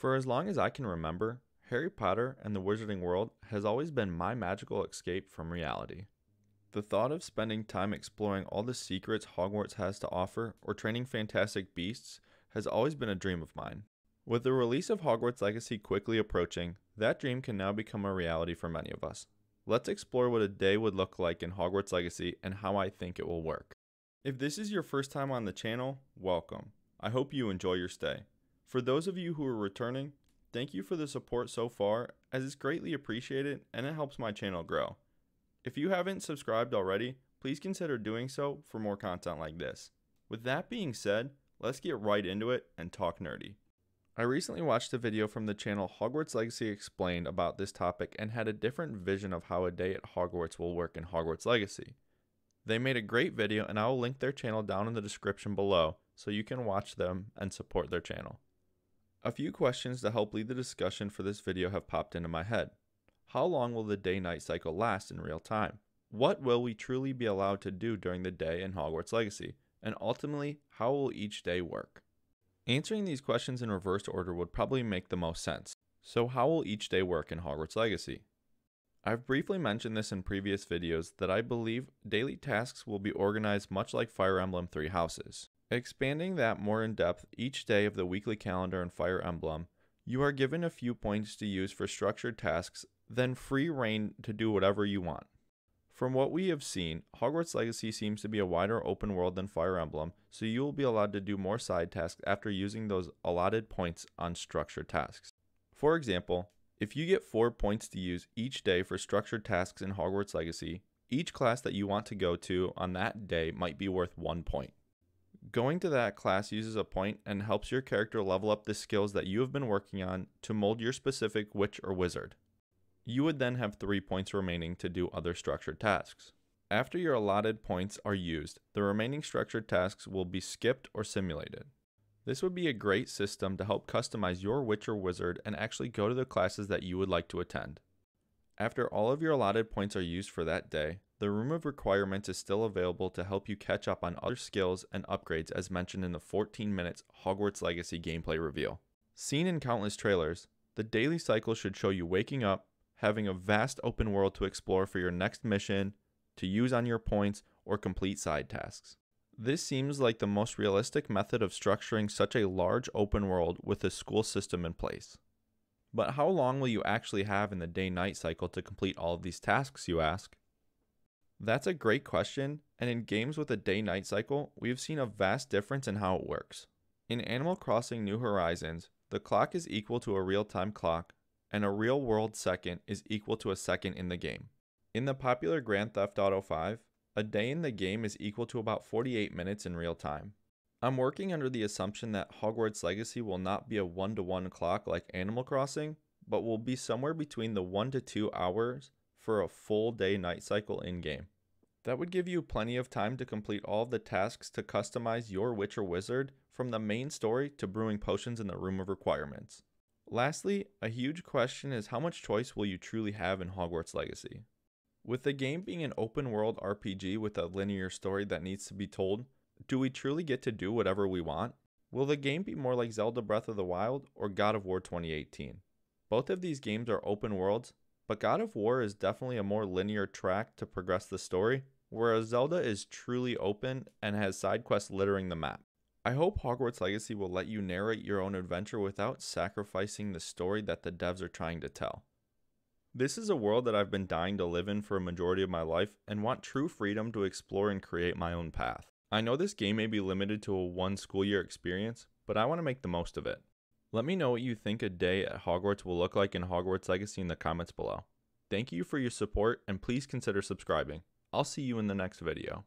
For as long as I can remember, Harry Potter and the Wizarding World has always been my magical escape from reality. The thought of spending time exploring all the secrets Hogwarts has to offer or training fantastic beasts has always been a dream of mine. With the release of Hogwarts Legacy quickly approaching, that dream can now become a reality for many of us. Let's explore what a day would look like in Hogwarts Legacy and how I think it will work. If this is your first time on the channel, welcome. I hope you enjoy your stay. For those of you who are returning, thank you for the support so far, as it's greatly appreciated and it helps my channel grow. If you haven't subscribed already, please consider doing so for more content like this. With that being said, let's get right into it and talk nerdy. I recently watched a video from the channel Hogwarts Legacy Explained about this topic and had a different vision of how a day at Hogwarts will work in Hogwarts Legacy. They made a great video and I will link their channel down in the description below so you can watch them and support their channel. A few questions to help lead the discussion for this video have popped into my head. How long will the day-night cycle last in real time? What will we truly be allowed to do during the day in Hogwarts Legacy? And ultimately, how will each day work? Answering these questions in reverse order would probably make the most sense. So how will each day work in Hogwarts Legacy? I've briefly mentioned this in previous videos that I believe daily tasks will be organized much like Fire Emblem Three Houses. Expanding that more in depth, each day of the weekly calendar in Fire Emblem, you are given a few points to use for structured tasks, then free reign to do whatever you want. From what we have seen, Hogwarts Legacy seems to be a wider open world than Fire Emblem, so you will be allowed to do more side tasks after using those allotted points on structured tasks. For example, if you get 4 points to use each day for structured tasks in Hogwarts Legacy, each class that you want to go to on that day might be worth 1 point. Going to that class uses a point and helps your character level up the skills that you have been working on to mold your specific witch or wizard. You would then have 3 points remaining to do other structured tasks. After your allotted points are used, the remaining structured tasks will be skipped or simulated. This would be a great system to help customize your witch or wizard and actually go to the classes that you would like to attend. After all of your allotted points are used for that day, the Room of Requirements is still available to help you catch up on other skills and upgrades as mentioned in the 14 minutes Hogwarts Legacy gameplay reveal. Seen in countless trailers, the daily cycle should show you waking up, having a vast open world to explore for your next mission, to use on your points, or complete side tasks. This seems like the most realistic method of structuring such a large open world with a school system in place. But how long will you actually have in the day-night cycle to complete all of these tasks, you ask? That's a great question, and in games with a day-night cycle, we have seen a vast difference in how it works. In Animal Crossing New Horizons, the clock is equal to a real-time clock, and a real-world second is equal to a second in the game. In the popular Grand Theft Auto 5, a day in the game is equal to about 48 minutes in real time. I'm working under the assumption that Hogwarts Legacy will not be a 1-to-1 clock like Animal Crossing, but will be somewhere between the 1 to 2 hours for a full day-night cycle in-game. That would give you plenty of time to complete all of the tasks to customize your witch or wizard, from the main story to brewing potions in the Room of Requirements. Lastly, a huge question is how much choice will you truly have in Hogwarts Legacy? With the game being an open world RPG with a linear story that needs to be told, do we truly get to do whatever we want? Will the game be more like Zelda Breath of the Wild or God of War 2018? Both of these games are open worlds, but God of War is definitely a more linear track to progress the story, whereas Zelda is truly open and has side quests littering the map. I hope Hogwarts Legacy will let you narrate your own adventure without sacrificing the story that the devs are trying to tell. This is a world that I've been dying to live in for a majority of my life and want true freedom to explore and create my own path. I know this game may be limited to a 1 school year experience, but I want to make the most of it. Let me know what you think a day at Hogwarts will look like in Hogwarts Legacy in the comments below. Thank you for your support and please consider subscribing. I'll see you in the next video.